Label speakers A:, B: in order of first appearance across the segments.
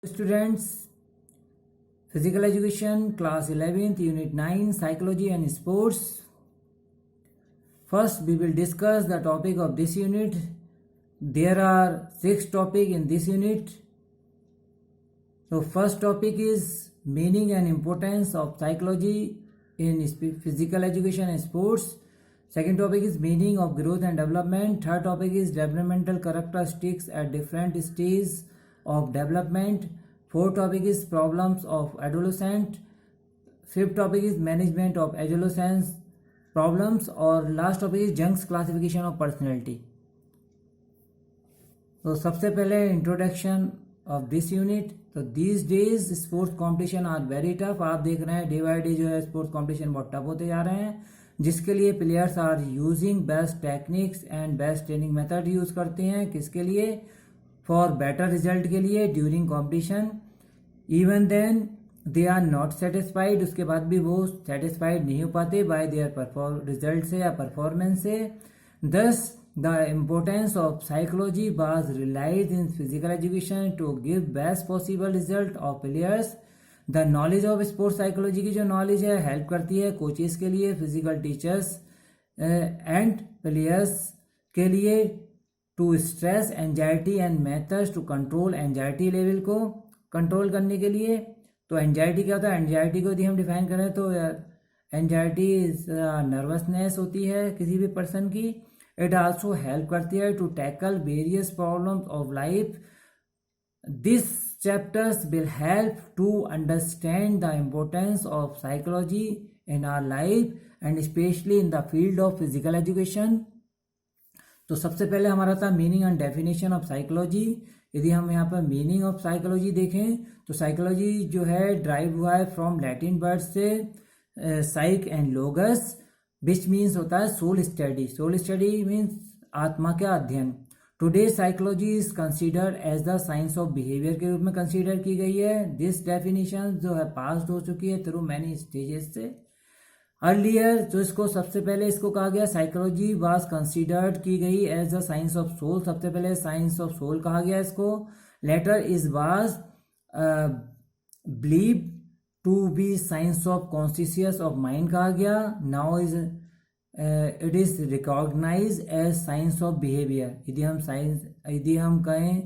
A: Students, Physical Education, Class 11th, Unit 9, Psychology and Sports. First, we will discuss the topic of this unit. There are 6 topics in this unit. So, first topic is meaning and importance of psychology in physical education and sports. Second topic is meaning of growth and development. Third topic is developmental characteristics at different stages of development. Fourth topic is problems of adolescent. Fifth topic is management of adolescence problems. और last topic is Jung's classification of personality. तो सबसे पहले introduction of this unit. तो these days sports competition are very tough. आप देख रहे हैं day by day जो है स्पोर्ट्स कॉम्पिटिशन बहुत टफ होते जा रहे हैं, जिसके लिए players are using best techniques and best training method use करते हैं. किसके लिए? फॉर बेटर रिजल्ट के लिए during competition. Even then they are not satisfied. उसके बाद भी वो सेटिस्फाइड नहीं हो पाते बाय देयर रिजल्ट से या परफॉर्मेंस से. Thus the importance of psychology was realise in physical education to give best possible result of players. The knowledge of sports psychology की जो नॉलेज है हेल्प करती है कोचेस के लिए, फिजिकल टीचर्स एंड प्लेयर्स के लिए to stress anxiety and methods to control anxiety level को कंट्रोल करने के लिए. तो एंजाइटी क्या होता है? एंजाइटी को यदि हम डिफाइन करें तो एंजाइटी नर्वसनेस होती है किसी भी पर्सन की. इट आल्सो हेल्प करती है to tackle various problems of life. This chapters will help to understand the importance of psychology in our life and especially in the field of physical education. तो सबसे पहले हमारा था meaning and definition of psychology. यदि हम यहाँ पर meaning of psychology देखें तो साइकोलॉजी जो है ड्राइव हुआ है फ्रॉम लैटिन वर्ड से साइक एंड लोगस, विच मीन्स होता है soul study. Soul study means आत्मा का अध्ययन. Today psychology is considered as the science of behaviour के रूप में कंसीडर की गई है. दिस डेफिनेशन जो है पास हो चुकी है थ्रू मैनी स्टेजेस से. अर्लियर जो इसको सबसे पहले इसको कहा गया साइकोलॉजी वाज कंसीडर्ड की गई as the science of soul. सबसे पहले साइंस ऑफ सोल कहा गया इसको. Later is was believe to be science of conscious of mind कहा गया. Now is it is recognise as science of behaviour. यदि हम कहें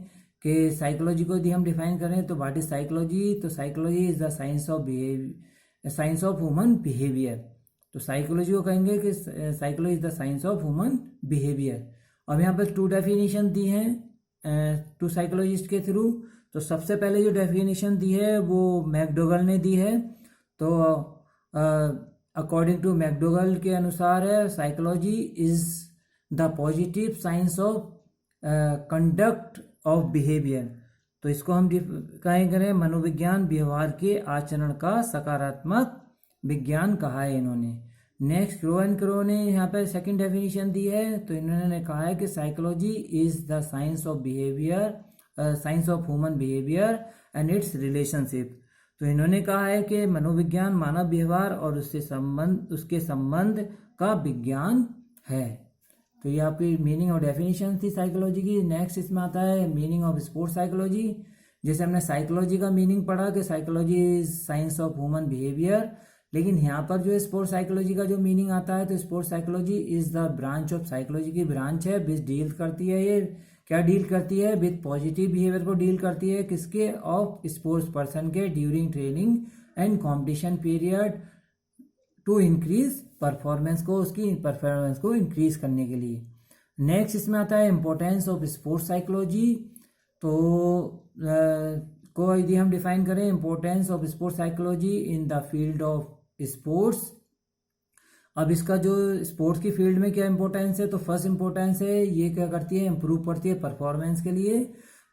A: कि साइकोलॉजी को यदि हम डिफाइन करें तो व्हाट इज साइकोलॉजी? तो psychology is the science of behaviour, science of human behaviour. तो साइकोलॉजी को कहेंगे कि psychology is the science of human behaviour. अब यहाँ पर 2 डेफिनेशन दी हैं 2 साइकोलॉजिस्ट के थ्रू. तो सबसे पहले जो डेफिनेशन दी है वो मैकडोगल ने दी है. तो अकॉर्डिंग टू मैकडोगल के अनुसार है psychology is the positive science of conduct of behaviour. तो इसको हम कहेंगे मनोविज्ञान व्यवहार के आचरण का सकारात्मक विज्ञान कहा है इन्होंने. नेक्स्ट क्रो एंड क्रो ने यहाँ पर सेकंड डेफिनेशन दी है. तो इन्होंने कहा है कि psychology is the science of behaviour, science of human behaviour and it's relationship. तो इन्होंने कहा है कि मनोविज्ञान मानव व्यवहार और उसके संबंध का विज्ञान है. तो ये आपकी मीनिंग और डेफिनेशन थी साइकोलॉजी की. नेक्स्ट इसमें आता है मीनिंग ऑफ स्पोर्ट्स साइकोलॉजी. जैसे हमने साइकोलॉजी का मीनिंग पढ़ा कि psychology is science of human behaviour, लेकिन यहाँ पर जो स्पोर्ट्स साइकोलॉजी का जो मीनिंग आता है तो sports psychology is the branch of psychology की ब्रांच है विच डील करती है. ये क्या डील करती है? विद पॉजिटिव बिहेवियर को डील करती है. किसके? ऑफ स्पोर्ट्स पर्सन के during training and competition period to increase performance को, उसकी परफॉर्मेंस को इंक्रीज करने के लिए. नेक्स्ट इसमें आता है इंपॉर्टेंस ऑफ स्पोर्ट्स साइकोलॉजी. तो को यदि हम डिफाइन करें importance of sports psychology in the field of sports. अब इसका जो स्पोर्ट्स की फील्ड में क्या इंपॉर्टेंस है? तो फर्स्ट इंपॉर्टेंस है ये क्या करती है? इंप्रूव करती है परफॉर्मेंस के लिए.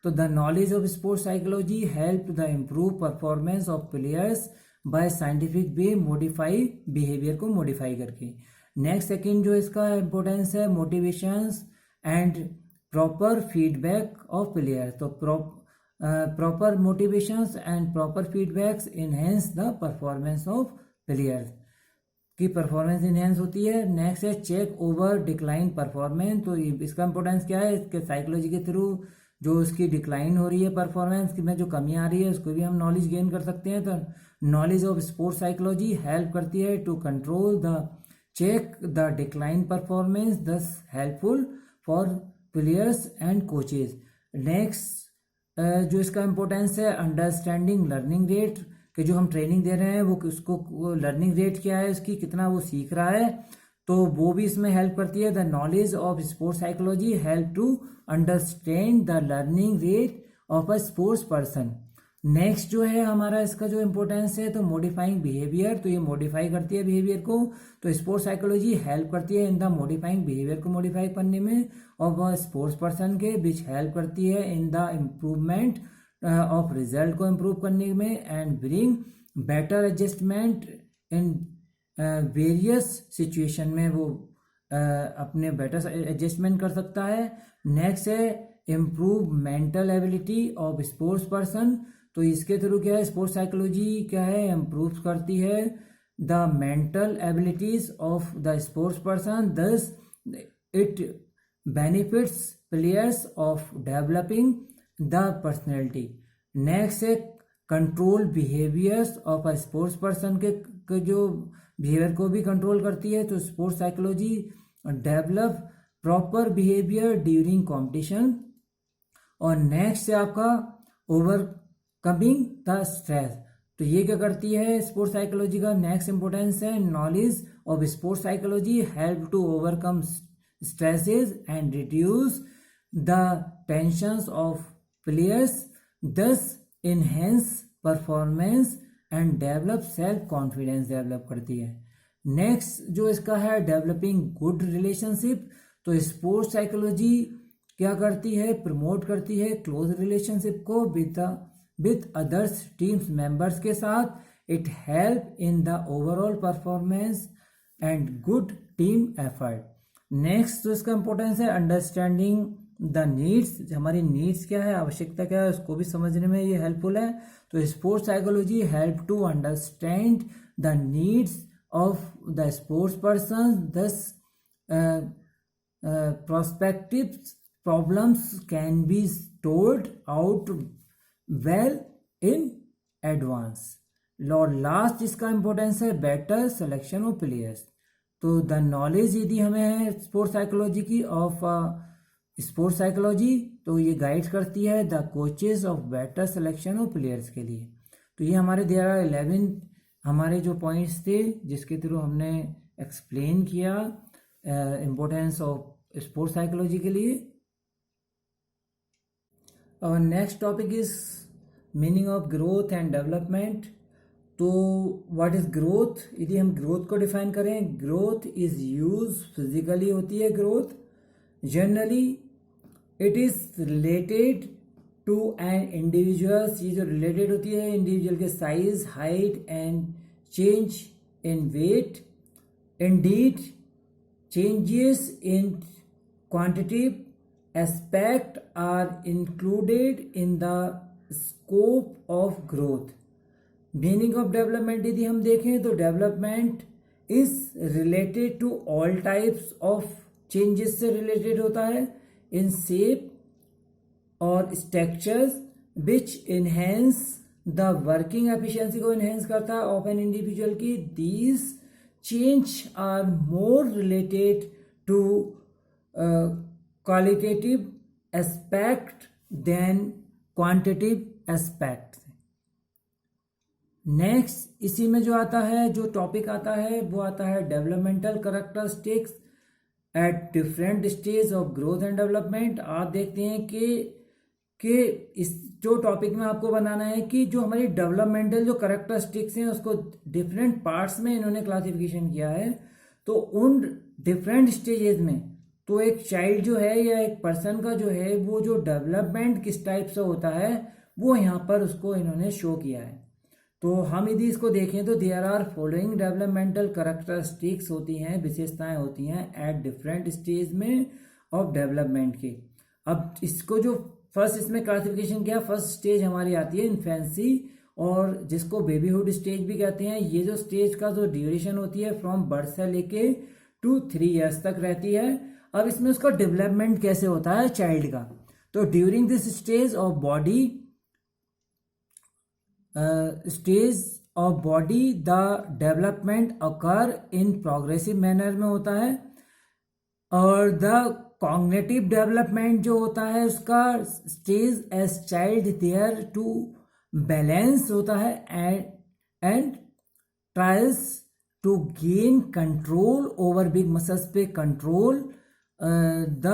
A: तो the knowledge of sports psychology help the improve performance of players by scientific way modify behaviour को मॉडिफाई करके. नेक्स्ट सेकंड जो इसका इंपॉर्टेंस है motivations and proper feedback of player. तो proper motivations and proper feedbacks enhance the performance of players की performance enhance होती है. Next है चेक ओवर डिक्लाइन परफॉर्मेंस. तो इसका इंपॉर्टेंस क्या है? इसके साइकोलॉजी के थ्रू जो उसकी डिक्लाइन हो रही है परफॉर्मेंस में, जो कमी आ रही है, उसको भी हम नॉलेज गेन कर सकते हैं। तो knowledge of sports psychology help करती है to control the check the decline performance, thus helpful for players and coaches. Next जो इसका इम्पोर्टेंस है, अंडरस्टैंडिंग लर्निंग रेट, कि जो हम ट्रेनिंग दे रहे हैं वो उसको लर्निंग रेट क्या है उसकी, कितना वो सीख रहा है, तो वो भी इसमें हेल्प करती है। The knowledge of sports psychology help to understand the learning rate of a sports person. Next जो है हमारा इसका जो इम्पोर्टेंस है, तो मॉडिफाइंग बिहेवियर, तो ये मॉडिफाई करती है बिहेवियर को। तो स्पोर्ट्स साइकोलॉजी हेल्प करती है इन द मॉडिफाइंग बिहेवियर को मॉडिफाई करने में ऑफ अ स्पोर्ट्स पर्सन के, विच हेल्प करती है in the improvement of result को इम्प्रूव करने में, and bring better adjustment in various situation में वो अपने बेटर एडजस्टमेंट कर सकता है। नेक्स्ट है improve mental ability of sports person, तो इसके थ्रू क्या है, स्पोर्ट्स साइकोलॉजी क्या है, इम्प्रूव करती है the mental abilities of the sports person, thus it benefits players of developing the personality. Next है control behaviours of a sports person के जो बिहेवियर को भी कंट्रोल करती है। तो sports psychology develop proper behaviour during competition. और next है आपका ओवरकमिंग द स्ट्रेस, तो ये क्या करती है स्पोर्ट्स साइकोलॉजी का नेक्स्ट इंपॉर्टेंस है, knowledge of sports psychology help to overcome stresses and reduce the tensions of players, thus enhance performance and develop self confidence develop करती है। नेक्स्ट जो इसका है डेवलपिंग गुड रिलेशनशिप, तो स्पोर्ट्स साइकोलॉजी क्या करती है, प्रमोट करती है क्लोज रिलेशनशिप को विद अदर्स टीम्स मेंबर्स के साथ। It help in the overall performance and good team effort. Next जो इसका इंपॉर्टेंस है अंडरस्टैंडिंग द नीड्स, हमारी नीड्स क्या है, आवश्यकता क्या है, उसको भी समझने में ये हेल्पफुल है। तो sports psychology help to understand the needs of the sports person, thus prospective problems can be sorted out well in advance। और लास्ट इसका इंपॉर्टेंस है बेटर सिलेक्शन ऑफ प्लेयर्स, तो द नॉलेज यदि हमें है स्पोर्ट्स साइकोलॉजी की of sports psychology, तो ये गाइड करती है the coaches of better selection of players के लिए। तो ये हमारे देयर आर 11 हमारे जो पॉइंट्स थे जिसके थ्रू हमने एक्सप्लेन किया इम्पोर्टेंस ऑफ स्पोर्ट्स साइकोलॉजी के लिए। और next topic is meaning of growth and development. तो व्हाट इज ग्रोथ, यदि हम ग्रोथ को डिफाइन करें, ग्रोथ इज यूज फिजिकली होती है growth, generally it is related to an individuals, ये जो रिलेटेड होती है इंडिविजुअल के size, height and change in weight. Indeed changes in quantitative aspect are included in the scope of growth। Meaning of development यदि हम देखें तो development is related to all types of changes से related होता है in shape और structures which enhance the working efficiency को enhance करता है ऑफ एन इंडिविजुअल की। These change are more related to qualitative aspect than quantitative aspect। Next इसी में जो आता है, जो टॉपिक आता है वो आता है developmental characteristics eight different stage of growth and development. आप देखते हैं कि इस जो टॉपिक में आपको बनाना है कि जो हमारी डेवलपमेंटल जो कैरेक्टरिस्टिक्स हैं उसको डिफरेंट पार्ट्स में इन्होंने क्लासिफिकेशन किया है। तो उन डिफरेंट स्टेजेस में तो एक चाइल्ड जो है या एक पर्सन का जो है वो जो डेवलपमेंट किस टाइप से होता है वो यहाँ पर उसको इन्होंने शो किया है। तो हम यदि इसको देखें तो there are following developmental characteristics होती हैं, विशेषताएं होती हैं एट डिफरेंट स्टेज में ऑफ डेवलपमेंट के। अब इसको जो फर्स्ट इसमें क्लासिफिकेशन किया, फर्स्ट स्टेज हमारी आती है इन्फेंसी और जिसको बेबीहुड स्टेज भी कहते हैं। ये जो स्टेज का जो ड्यूरेशन होती है फ्रॉम बर्थ से लेके टू 3 years तक रहती है। अब इसमें उसका डेवलपमेंट कैसे होता है चाइल्ड का, तो during this stage of body the development occur in progressive manner में होता है, और द कॉग्निटिव डेवलपमेंट जो होता है उसका stage as child there to balance होता है and trials to gain control over big muscles पे कंट्रोल। द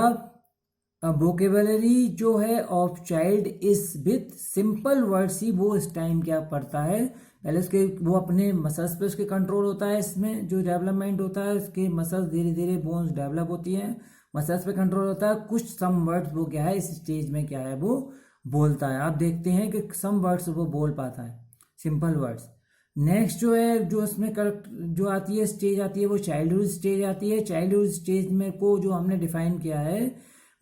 A: वोकेबलरी जो है of child is with simple words ही वो इस टाइम क्या पढ़ता है, पहले उसके वो अपने मसल्स पे उसके कंट्रोल होता है, इसमें जो डेवलपमेंट होता है उसके मसल्स धीरे धीरे बोन्स डेवलप होती हैं, मसल्स पे कंट्रोल होता है, कुछ सम वर्ड्स वो क्या है इस स्टेज में क्या है वो बोलता है। आप देखते हैं कि सम वर्ड्स वो बोल पाता है, सिंपल वर्ड्स। नेक्स्ट जो है जो इसमें करेक्ट जो आती है स्टेज आती है वो चाइल्डहुड स्टेज आती है। चाइल्डहुड स्टेज में को जो हमने डिफाइन किया है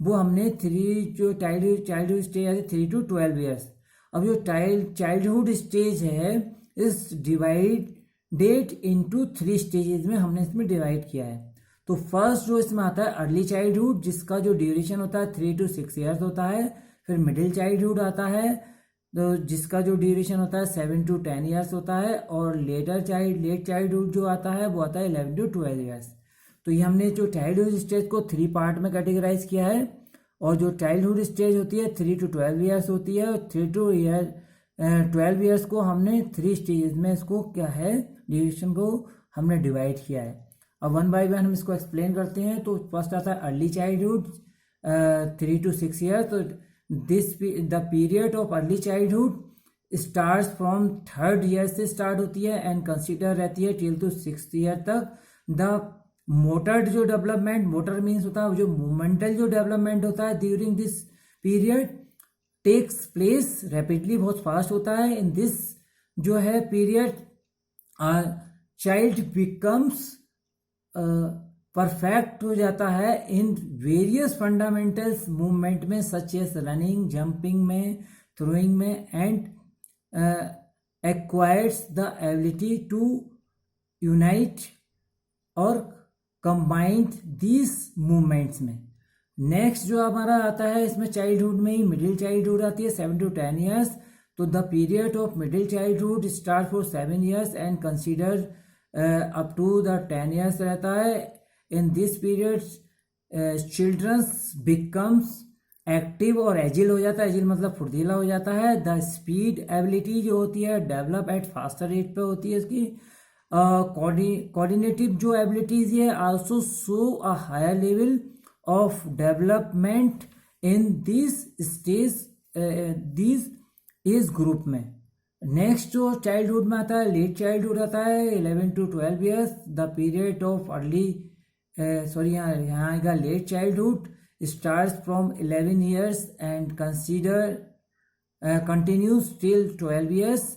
A: वो हमने जो चाइल्डहुड स्टेज आती है 3 to 12 ईयर्स। अब जो चाइल्डहुड स्टेज है इस डिवाइडेड इनटू 3 स्टेजेस में हमने इसमें डिवाइड किया है। तो फर्स्ट जो इसमें आता है अर्ली चाइल्डहुड जिसका जो ड्यूरेशन होता है 3 to 6 ईयर्स होता है। फिर मिडिल चाइल्डहुड आता है तो जिसका जो ड्यूरेशन होता है 7 to 10 ईयर्स होता है, और लेट चाइल्डहुड जो आता है वो आता है 11 to 12 ईयर्स। तो ये हमने जो चाइल्डहुड स्टेज को 3 पार्ट में कैटेगराइज किया है, और जो चाइल्डहुड स्टेज होती है 3 to 12 ईयर्स होती है, और 3 to 12 ईयर्स को हमने 3 स्टेजेस में इसको क्या है ड्यूरेशन को हमने डिवाइड किया है। अब वन बाय वन हम इसको एक्सप्लेन करते हैं। तो फर्स्ट आता है अर्ली चाइल्डहुड 3 to 6 ईयर्स। तो the period of early childhood start from 3rd year से स्टार्ट होती है एंड कंसिडर रहती है टिल टू 6th ईयर तक। द मोटर जो डेवलपमेंट, मोटर मीन्स होता है जो मूवमेंटल जो डेवलपमेंट होता है during this period takes place rapidly, बहुत फास्ट होता है। इन दिस जो है पीरियड चाइल्ड बिकम्स परफेक्ट हो जाता है इन वेरियस फंडामेंटल्स मूवमेंट में, सच एस रनिंग, जंपिंग में, थ्रोइंग में, and acquires the ability to unite और कंबाइंड दीज मूवमेंट्स में। नेक्स्ट जो हमारा आता है इसमें चाइल्डहुड में ही मिडिल चाइल्डहुड आती है 7 to 10 ईयर्स। तो the period of middle childhood start for 7 years and consider up to the 10 years रहता है। In this period childrens becomes active और एजिल हो जाता है, एजिल मतलब फुर्तीला हो जाता है। द स्पीड एबिलिटी जो होती है डेवलप एट फास्टर रेट पे होती है इसकी। कोऑर्डिनेटिव जो एबिलिटीज है also show a higher level of development in this stage this age group में। नेक्स्ट जो चाइल्डहुड में आता है लेट चाइल्डहुड आता है 11 to 12 years. The period of early यहाँ आएगा late childhood start from 11 years and continues till 12 years.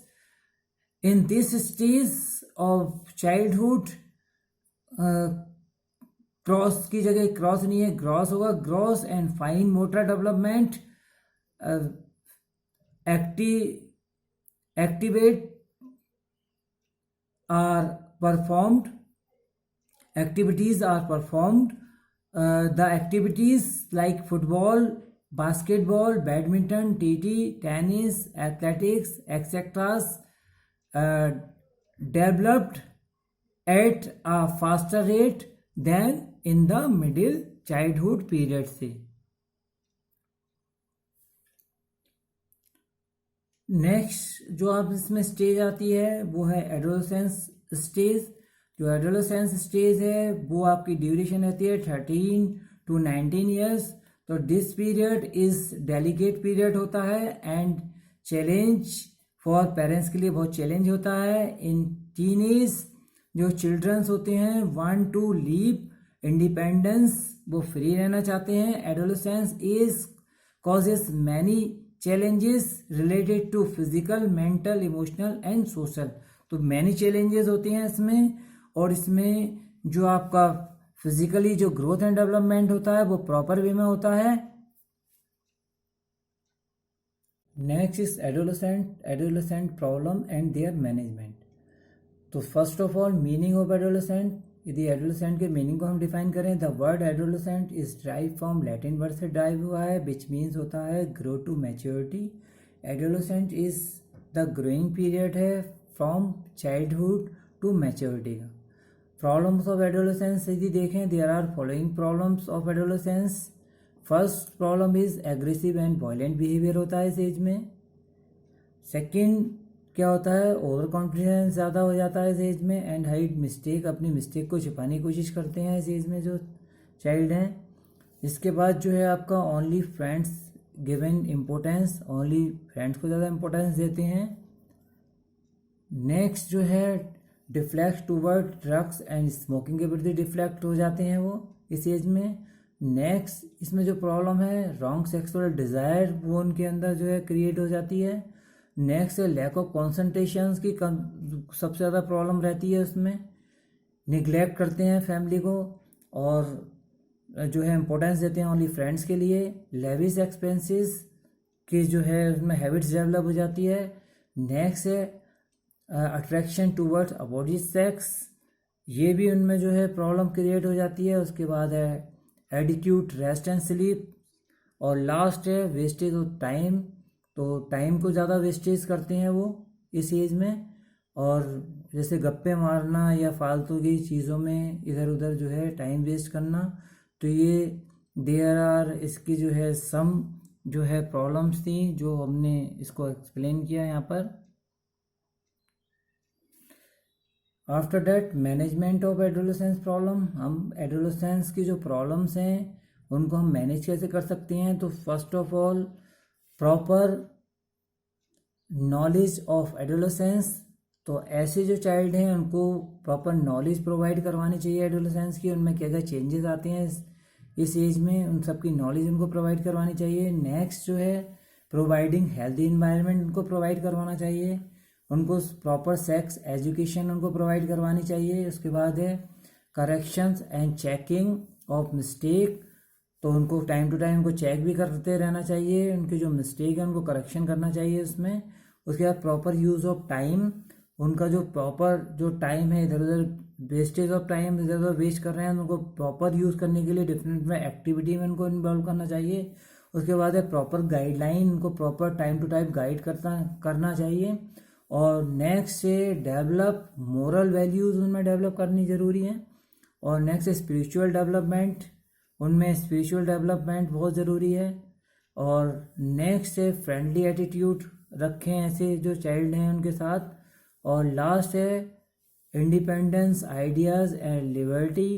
A: In this stage of childhood cross की जगह क्रॉस नहीं है ग्रॉस होगा, gross and fine motor development activate are performed, activities are performed. The activities like football, basketball, badminton, TT, tennis, athletics, etc. Developed at a faster rate than in the middle childhood period से। Next जो आप इसमें stage आती है वो है adolescence stage. जो adolescence stage है वो आपकी ड्यूरेशन रहती है 13 to 19 ईयर्स। तो this period is delicate period होता है एंड चैलेंज फॉर पेरेंट्स के लिए बहुत चैलेंज होता है। इन टीनेज जो चिल्ड्रंस होते हैं वांट टू लीव इंडिपेंडेंस, वो फ्री रहना चाहते हैं। Adolescence age causes many challenges related to physical, mental, emotional and social. तो मैनी चैलेंजेस होते हैं इसमें, और इसमें जो आपका फिजिकली जो ग्रोथ एंड डेवलपमेंट होता है वो प्रॉपर वे में होता है। Next is adolescent problem and their management. तो first of all meaning of adolescent यदि एडोलेसेंट के मीनिंग को हम डिफाइन करें, the word adolescent is drive from Latin word से ड्राइव हुआ है विच मीन्स होता है grow to maturity. Adolescent is the growing period है फ्रॉम चाइल्डहुड टू मैच्योरिटी का। प्रॉब्लम्स ऑफ एडोलेसेंस यदि देखें, there are following problems of adolescence. First problem is aggressive and violent behaviour होता है इस एज में। सेकेंड क्या होता है, ओवर कॉन्फिडेंस ज़्यादा हो जाता है इस एज में। एंड हाइड मिस्टेक, अपनी मिस्टेक को छिपाने की कोशिश करते हैं इस एज में जो चाइल्ड हैं। इसके बाद जो है आपका only friends given importance, only friends को ज़्यादा इम्पोर्टेंस देते हैं। नेक्स्ट जो है deflect toward drugs and smoking के प्रति डिफ्लेक्ट हो जाते हैं वो इस एज में। नेक्स्ट इसमें जो प्रॉब्लम है रॉन्ग सेक्सुअल डिज़ायर वो उनके अंदर जो है क्रिएट हो जाती है। नेक्स्ट लैक ऑफ कॉन्सेंट्रेशन की सबसे ज़्यादा प्रॉब्लम रहती है उसमें। निगलेक्ट करते हैं फैमिली को और जो है इम्पोर्टेंस देते हैं ओनली फ्रेंड्स के लिए। लेविश एक्सपेंसेस की जो है उसमें हैबिट्स डेवलप हो जाती है। नेक्स्ट है अट्रैक्शन टूवर्ड्स अपोजिट सेक्स, ये भी उनमें जो है प्रॉब्लम क्रिएट हो जाती है। उसके बाद है एडिक्यूट रेस्ट एंड स्लीप। और लास्ट है वेस्टेज ऑफ टाइम, तो टाइम को ज़्यादा वेस्टेज करते हैं वो इस एज में। और जैसे गप्पे मारना या फालतू की चीज़ों में इधर उधर जो है टाइम वेस्ट करना, तो ये देयर आर इसकी जो है सम जो है प्रॉब्लम्स थी जो हमने इसको एक्सप्लेन किया यहाँ पर। After that management of adolescence problem, हम एडोलेसेंस की जो प्रॉब्लम्स हैं उनको हम मैनेज कैसे कर सकते हैं। तो first of all proper knowledge of adolescence, तो ऐसे जो चाइल्ड हैं उनको प्रॉपर नॉलेज प्रोवाइड करवानी चाहिए एडोलेसेंस की, उनमें क्या क्या चेंजेस आते हैं इस एज में, उन सब की नॉलेज उनको प्रोवाइड करवानी चाहिए। नेक्स्ट जो है प्रोवाइडिंग हेल्दी इन्वायरमेंट उनको प्रोवाइड करवाना चाहिए, उनको प्रॉपर सेक्स एजुकेशन उनको प्रोवाइड करवानी चाहिए। उसके बाद है corrections and checking of mistake, तो उनको टाइम टू टाइम उनको चेक भी करते रहना चाहिए, उनके जो मिस्टेक है उनको करेक्शन करना चाहिए उसमें। उसके बाद प्रॉपर यूज़ ऑफ टाइम, उनका जो प्रॉपर जो टाइम है इधर उधर वेस्टेज ऑफ टाइम इधर उधर वेस्ट कर रहे हैं उनको प्रॉपर यूज़ करने के लिए डिफरेंट में एक्टिविटी में उनको इन्वॉल्व करना चाहिए। उसके बाद है प्रॉपर गाइडलाइन, उनको proper time to time guide करना चाहिए। और नेक्स्ट से डेवलप मोरल वैल्यूज़ उनमें डेवलप करनी ज़रूरी है। और नेक्स्ट स्पिरिचुअल डेवलपमेंट, उनमें स्पिरिचुअल डेवलपमेंट बहुत ज़रूरी है। और नेक्स्ट है फ्रेंडली एटीट्यूड रखें ऐसे जो चाइल्ड हैं उनके साथ। और लास्ट है independence ideas and liberty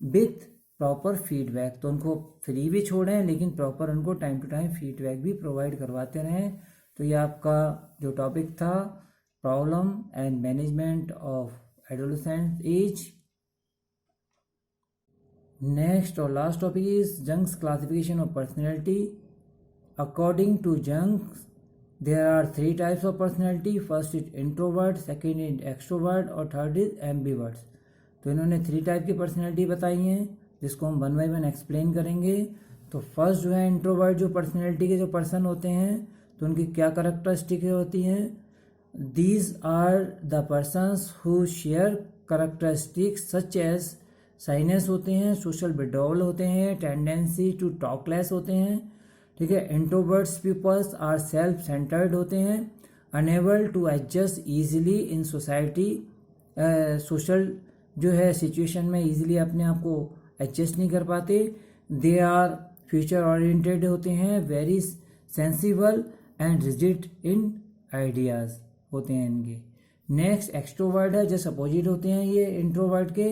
A: with proper feedback, तो उनको फ्री भी छोड़ें लेकिन प्रॉपर उनको टाइम टू टाइम फीडबैक भी प्रोवाइड करवाते रहें। तो ये आपका जो टॉपिक था problem and management of adolescent age. Next और last topic is Jung's classification of personality. According to Jung's there are 3 types of personality, first is introvert, second is extrovert और third is ambivert। तो इन्होंने 3 type की personality बताई हैं जिसको हम 1 bye 1 explain करेंगे। तो फर्स्ट जो है इंट्रोवर्ट जो पर्सनैलिटी के जो पर्सन होते हैं तो उनकी क्या करैक्टरिस्टिक होती हैं। These are the persons who share characteristics such as shyness होते हैं, सोशल विड्रॉवल होते हैं, टेंडेंसी टू टॉक लेस होते हैं, ठीक है। Introverts peoples are self centred होते हैं, unable to adjust easily in society, social जो है सिचुएशन में ईजिली अपने आप को एडजस्ट नहीं कर पाते। दे आर फ्यूचर ओरिएंटेड होते हैं, very sensible and rigid in ideas होते हैं इनके। नेक्स्ट एक्सट्रोवर्ट है, जस्ट अपोजिट होते हैं ये इंट्रोवर्ट के।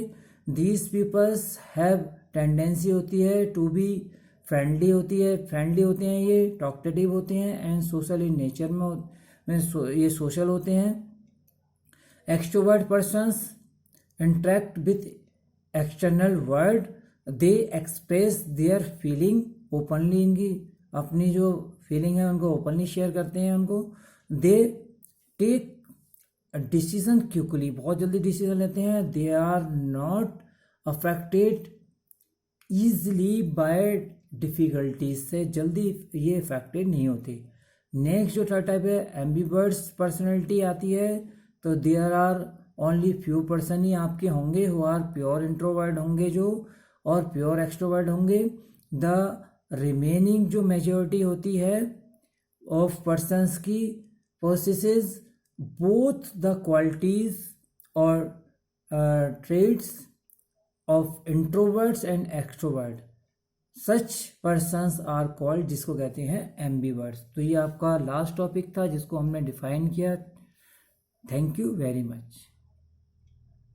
A: दीज पीपल्स हैव टेंडेंसी होती है टू बी फ्रेंडली होते हैं ये, टॉकटेटिव होते हैं एंड सोशल इन नेचर में ये सोशल होते हैं। Extrovert persons interact with external world, they express their feeling openly, इनकी अपनी जो फीलिंग है उनको ओपनली शेयर करते हैं उनको। दे टेक डिसीजन क्विकली, बहुत जल्दी डिसीजन लेते हैं। They are not affected easily by difficulties, से जल्दी ये अफेक्टेड नहीं होते। नेक्स्ट जो थर्ड टाइप है एम्बिवर्ट्स पर्सनैलिटी आती है, तो there are only few person ही आपके होंगे हु आर प्योर इंट्रोवर्ट होंगे जो, और प्योर एक्सट्रोवर्ट होंगे। द रिमेनिंग जो मेजॉरिटी होती है ऑफ पर्सन्स की पोसेसेस बोथ द क्वालिटीज और traits of introverts and extroverts. Such persons are called, जिसको कहते हैं ambiverts। तो ये आपका लास्ट टॉपिक था जिसको हमने डिफाइन किया। Thank you very much.